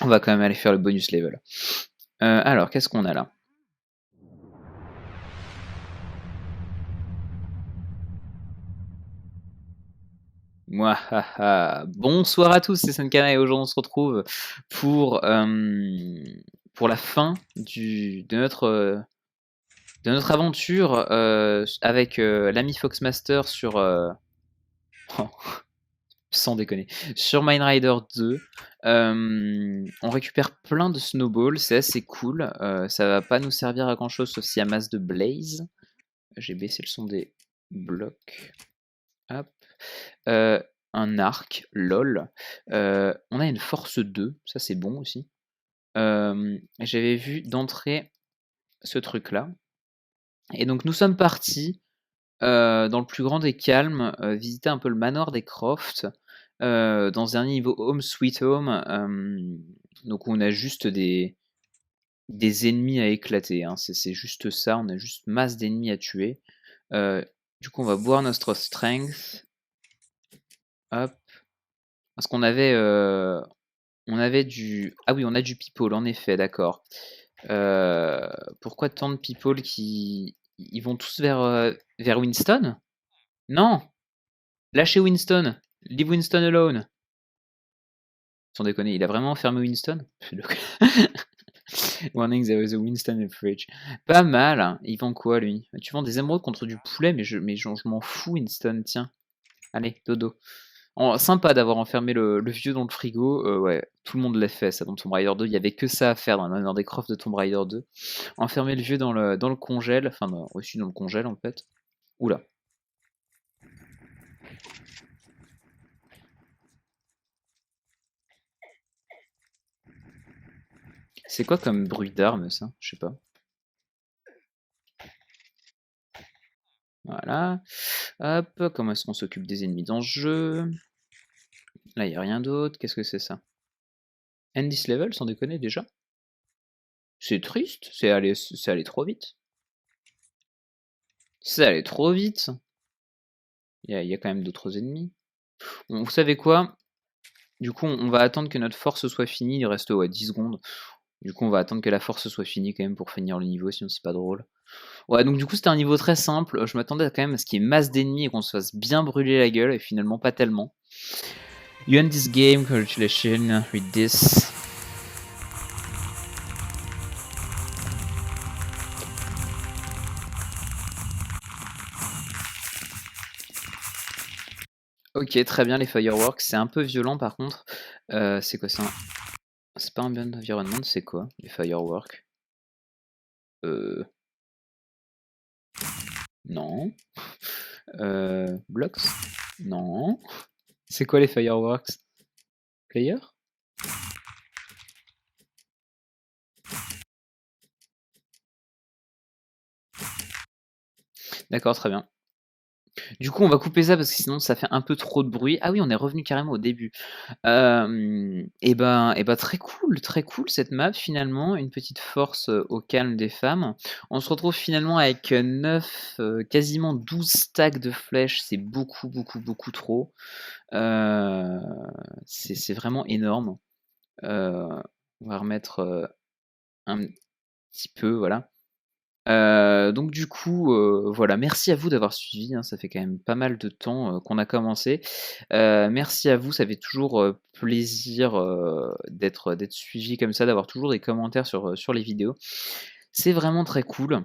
On va quand même aller faire le bonus level. Alors, qu'est-ce qu'on a là? Mouahaha. Bonsoir à tous, c'est Sankana et aujourd'hui on se retrouve pour, pour la fin de notre aventure avec l'ami Foxmaster sur... oh, sans déconner, sur Mine Rider 2. On récupère plein de snowballs, c'est assez cool. Ça va pas nous servir à grand chose sauf s'il y a masse de blaze. J'ai baissé le son des blocs. Hop. Un arc, lol. On a une force 2, ça c'est bon aussi. J'avais vu d'entrée ce truc-là. Et donc nous sommes partis dans le plus grand des calmes, visiter un peu le manoir des Croft, dans un niveau Home Sweet Home. Donc on a juste des ennemis à éclater, hein. C'est juste ça, on a juste masse d'ennemis à tuer. Du coup on va boire notre strength. Hop. Parce qu'on avait, on avait du... Ah oui, on a du people, en effet, d'accord. Pourquoi tant de people qui... Ils vont tous vers Winston? Non! Lâchez Winston! Leave Winston alone! Sans déconner, il a vraiment enfermé Winston? Warning, there is a Winston in the fridge. Pas mal, hein. Il vend quoi, lui? Tu vends des émeraudes contre du poulet, mais je m'en fous, Winston, tiens. Allez, dodo. Sympa d'avoir enfermé le vieux dans le frigo. Ouais, tout le monde l'a fait ça dans Tomb Raider 2. Il y avait que ça à faire dans le manoir des Croft de Tomb Raider 2. Enfermer le vieux dans le congèle. Enfin, aussi dans le congèle en fait. Oula. C'est quoi comme bruit d'arme ça? Je sais pas. Voilà. Hop, comment est-ce qu'on s'occupe des ennemis dans ce jeu? Là, il n'y a rien d'autre. Qu'est-ce que c'est ça? End this level, sans déconner déjà? C'est triste, c'est allé trop vite. C'est allé trop vite. Il y a quand même d'autres ennemis. Bon, vous savez quoi? Du coup, on va attendre que notre force soit finie. Il reste 10 secondes. Du coup, on va attendre que la force soit finie quand même pour finir le niveau, sinon c'est pas drôle. Ouais, donc du coup, c'était un niveau très simple. Je m'attendais quand même à ce qu'il y ait masse d'ennemis et qu'on se fasse bien brûler la gueule, et finalement pas tellement. You end this game, congratulations, read this. Ok, très bien, les fireworks. C'est un peu violent par contre. C'est quoi ça? C'est pas un bien environnement, c'est quoi les fireworks? Non. Blocks? Non. C'est quoi les fireworks? Player? D'accord, très bien. Du coup, on va couper ça parce que sinon ça fait un peu trop de bruit. Ah oui, on est revenu carrément au début. Et ben très cool cette map finalement, une petite force au calme des femmes. On se retrouve finalement avec 9, quasiment 12 stacks de flèches, c'est beaucoup, beaucoup, beaucoup trop. C'est vraiment énorme. On va remettre un petit peu, voilà. Donc du coup, voilà, merci à vous d'avoir suivi, hein, ça fait quand même pas mal de temps, qu'on a commencé. Merci à vous, ça fait toujours, plaisir, d'être suivi comme ça, d'avoir toujours des commentaires sur les vidéos. C'est vraiment très cool.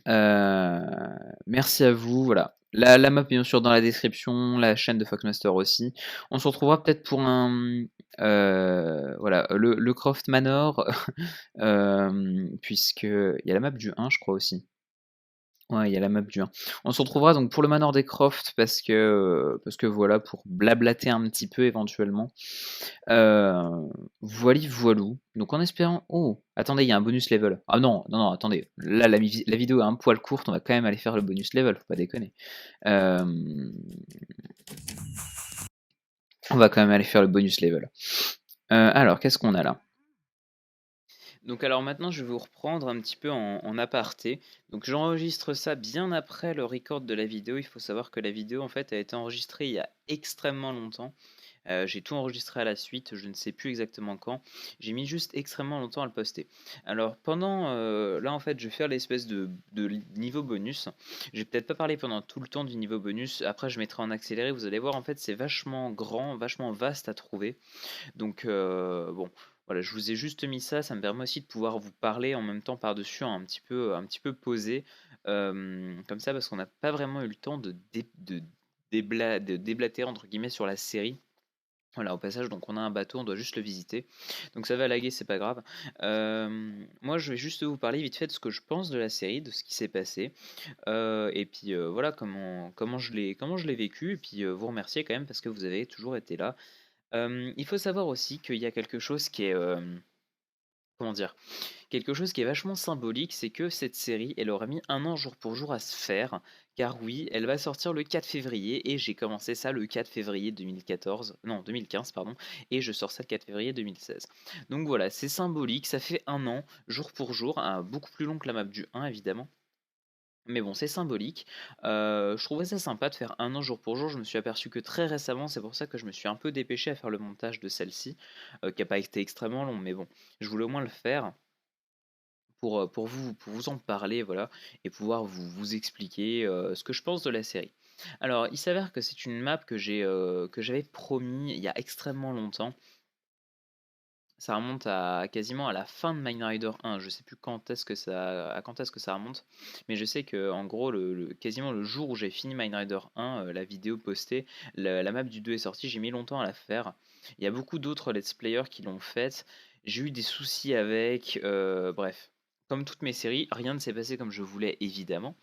Merci à vous, voilà. La map bien sûr dans la description, la chaîne de Foxmaster aussi. On se retrouvera peut-être pour un, voilà, le Croft Manor, puisqu'il y a la map du 1 je crois aussi. Ouais, il y a la map du 1. On se retrouvera donc pour le Manoir des Croft parce que voilà, pour blablater un petit peu éventuellement. Voili voilou. Donc en espérant... Oh, attendez, il y a un bonus level. Ah non, non, non, attendez. Là, la vidéo est un poil courte, on va quand même aller faire le bonus level, faut pas déconner. On va quand même aller faire le bonus level. Alors, qu'est-ce qu'on a là? Donc alors maintenant je vais vous reprendre un petit peu en aparté. Donc j'enregistre ça bien après le record de la vidéo. Il faut savoir que la vidéo en fait a été enregistrée il y a extrêmement longtemps. J'ai tout enregistré à la suite, je ne sais plus exactement quand. J'ai mis juste extrêmement longtemps à le poster. Alors pendant, là en fait je vais faire l'espèce de niveau bonus. Je vais peut-être pas parler pendant tout le temps du niveau bonus, après je mettrai en accéléré, vous allez voir en fait c'est vachement grand, vachement vaste à trouver. Donc bon, voilà, je vous ai juste mis ça, ça me permet aussi de pouvoir vous parler en même temps par-dessus, un petit peu posé, comme ça, parce qu'on n'a pas vraiment eu le temps de déblatérer entre guillemets sur la série. Voilà, au passage, donc on a un bateau, on doit juste le visiter. Donc ça va laguer, c'est pas grave. Moi, je vais juste vous parler vite fait de ce que je pense de la série, de ce qui s'est passé. Et puis voilà comment je l'ai vécu. Et puis vous remercier quand même parce que vous avez toujours été là. Il faut savoir aussi qu'il y a quelque chose qui est, comment dire? Quelque chose qui est vachement symbolique, c'est que cette série, elle aura mis un an jour pour jour à se faire, car oui, elle va sortir le 4 février, et j'ai commencé ça le 4 février 2014, non 2015 pardon, et je sors ça le 4 février 2016. Donc voilà, c'est symbolique, ça fait un an, jour pour jour, beaucoup plus long que la map du 1 évidemment, mais bon, c'est symbolique. Je trouvais ça sympa de faire un an jour pour jour. Je me suis aperçu que très récemment, c'est pour ça que je me suis un peu dépêché à faire le montage de celle-ci, qui n'a pas été extrêmement long, mais bon, je voulais au moins le faire pour vous en parler, voilà, et pouvoir vous expliquer ce que je pense de la série. Alors, il s'avère que c'est une map que j'avais promis il y a extrêmement longtemps. Ça remonte à quasiment à la fin de Mine Rider 1. Je sais plus quand est-ce que ça remonte, mais je sais que en gros quasiment le jour où j'ai fini Mine Rider 1, la vidéo postée, la map du 2 est sortie. J'ai mis longtemps à la faire. Il y a beaucoup d'autres let's players qui l'ont faite. J'ai eu des soucis avec. Bref. Comme toutes mes séries, rien ne s'est passé comme je voulais, évidemment.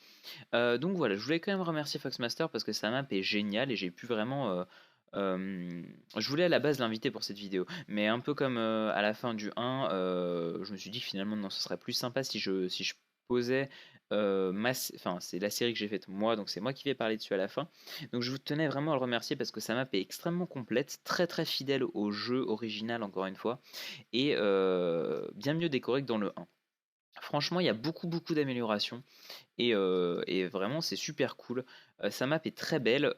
Donc voilà, je voulais quand même remercier Foxmaster parce que sa map est géniale et j'ai pu vraiment. Je voulais à la base l'inviter pour cette vidéo, mais un peu comme à la fin du 1, je me suis dit que finalement non, ce serait plus sympa si je posais enfin c'est la série que j'ai faite moi, donc c'est moi qui vais parler dessus à la fin. Donc je vous tenais vraiment à le remercier parce que sa map est extrêmement complète, très très fidèle au jeu original encore une fois, et bien mieux décoré que dans le 1. Franchement, il y a beaucoup d'améliorations et vraiment c'est super cool. Sa map est très belle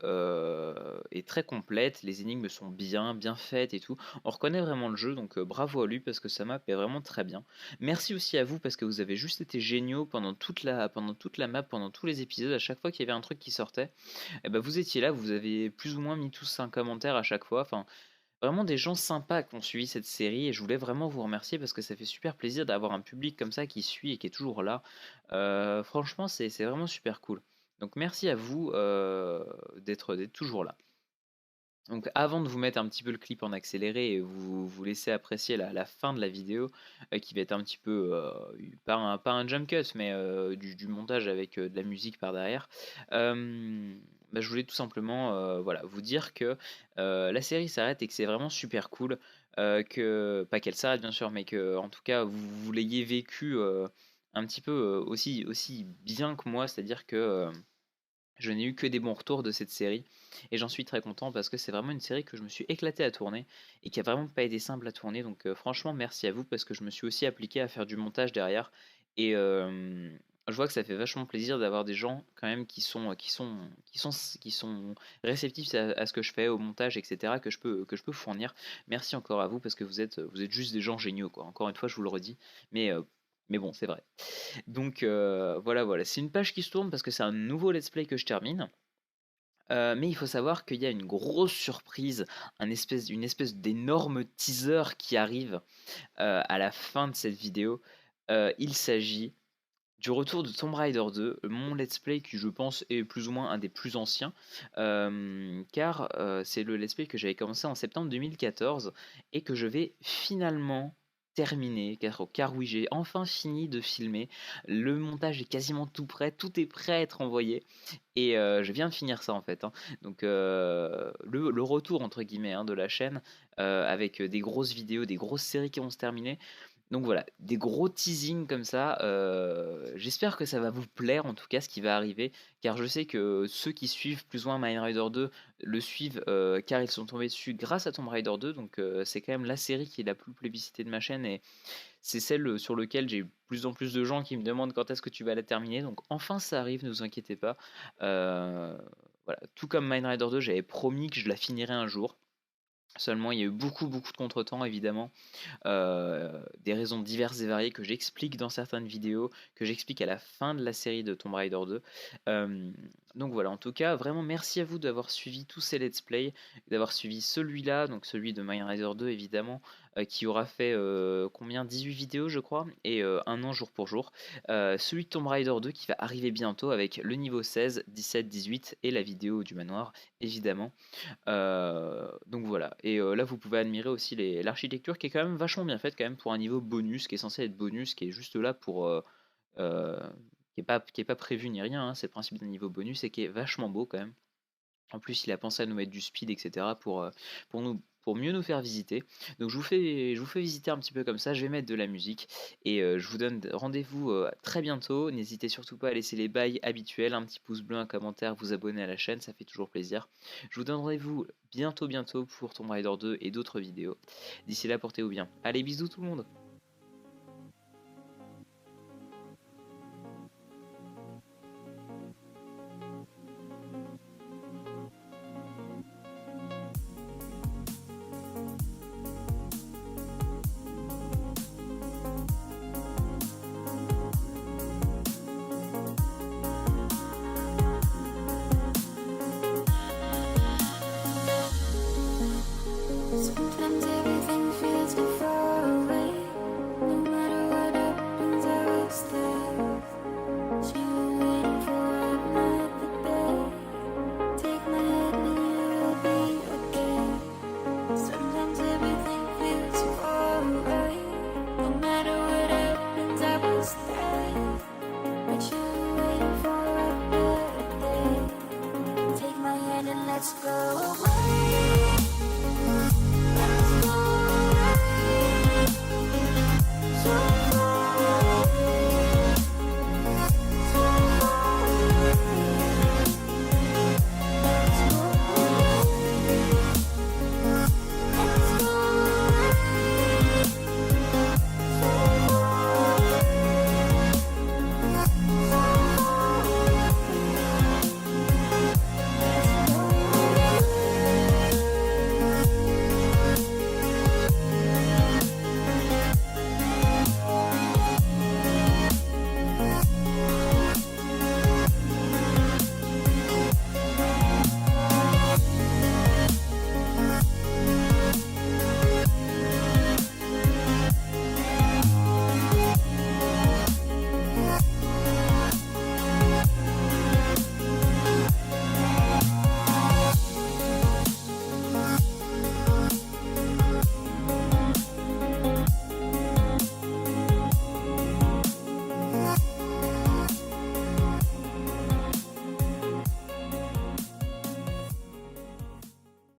et très complète, les énigmes sont bien faites et tout. On reconnaît vraiment le jeu, donc bravo à lui parce que sa map est vraiment très bien. Merci aussi à vous parce que vous avez juste été géniaux pendant toute la map, pendant tous les épisodes, à chaque fois qu'il y avait un truc qui sortait, et ben vous étiez là, vous avez plus ou moins mis tous un commentaire à chaque fois. Enfin, vraiment des gens sympas qui ont suivi cette série et je voulais vraiment vous remercier parce que ça fait super plaisir d'avoir un public comme ça qui suit et qui est toujours là. Franchement, c'est vraiment super cool. Donc merci à vous d'être toujours là. Donc avant de vous mettre un petit peu le clip en accéléré et vous laisser apprécier la fin de la vidéo qui va être un petit peu, pas un jump cut, mais du montage avec de la musique par derrière, bah, je voulais tout simplement voilà, vous dire que la série s'arrête et que c'est vraiment super cool, pas qu'elle s'arrête bien sûr, mais que en tout cas vous l'ayez vécu un petit peu aussi bien que moi, c'est-à-dire que je n'ai eu que des bons retours de cette série et j'en suis très content parce que c'est vraiment une série que je me suis éclaté à tourner et qui a vraiment pas été simple à tourner. Donc franchement merci à vous parce que je me suis aussi appliqué à faire du montage derrière et je vois que ça fait vachement plaisir d'avoir des gens quand même qui sont réceptifs à ce que je fais au montage, etc., que je peux fournir. Merci encore à vous parce que vous êtes juste des gens géniaux quoi. Encore une fois je vous le redis, mais euh, mais bon c'est vrai. Donc voilà, c'est une page qui se tourne parce que c'est un nouveau let's play que je termine. Mais il faut savoir qu'il y a une grosse surprise, une espèce d'énorme teaser qui arrive à la fin de cette vidéo. Il s'agit du retour de Tomb Raider 2, mon let's play qui je pense est plus ou moins un des plus anciens, car c'est le let's play que j'avais commencé en septembre 2014 et que je vais finalement terminer, car oui j'ai enfin fini de filmer, le montage est quasiment tout prêt, tout est prêt à être envoyé et je viens de finir ça en fait, hein. Donc le retour entre guillemets hein, de la chaîne avec des grosses vidéos, des grosses séries qui vont se terminer. Donc voilà, des gros teasings comme ça. J'espère que ça va vous plaire en tout cas ce qui va arriver, car je sais que ceux qui suivent plus ou moins Mine Rider 2 le suivent car ils sont tombés dessus grâce à Tomb Raider 2. Donc c'est quand même la série qui est la plus plébiscitée de ma chaîne et c'est celle sur laquelle j'ai plus en plus de gens qui me demandent quand est-ce que tu vas la terminer. Donc enfin ça arrive, ne vous inquiétez pas. Euh, voilà. Tout comme Mine Rider 2, j'avais promis que je la finirais un jour. Seulement, il y a eu beaucoup de contretemps évidemment, des raisons diverses et variées que j'explique dans certaines vidéos, que j'explique à la fin de la série de Tomb Raider 2. Donc voilà, en tout cas, vraiment merci à vous d'avoir suivi tous ces let's play, d'avoir suivi celui-là, donc celui de Mine Rider 2 évidemment, qui aura fait combien 18 vidéos je crois, et un an jour pour jour. Celui de Tomb Raider 2 qui va arriver bientôt avec le niveau 16, 17, 18 et la vidéo du manoir évidemment. Donc voilà, et là vous pouvez admirer aussi l'architecture qui est quand même vachement bien faite quand même pour un niveau bonus, qui est censé être bonus, qui est juste là pour... euh, qui est pas prévu ni rien, hein, c'est le principe d'un niveau bonus et qui est vachement beau quand même. En plus, il a pensé à nous mettre du speed, etc. Pour mieux nous faire visiter. Donc je vous fais visiter un petit peu comme ça, je vais mettre de la musique et je vous donne rendez-vous très bientôt. N'hésitez surtout pas à laisser les bails habituels, un petit pouce bleu, un commentaire, vous abonner à la chaîne, ça fait toujours plaisir. Je vous donne rendez-vous bientôt pour Tomb Raider 2 et d'autres vidéos. D'ici là, portez-vous bien. Allez, bisous tout le monde!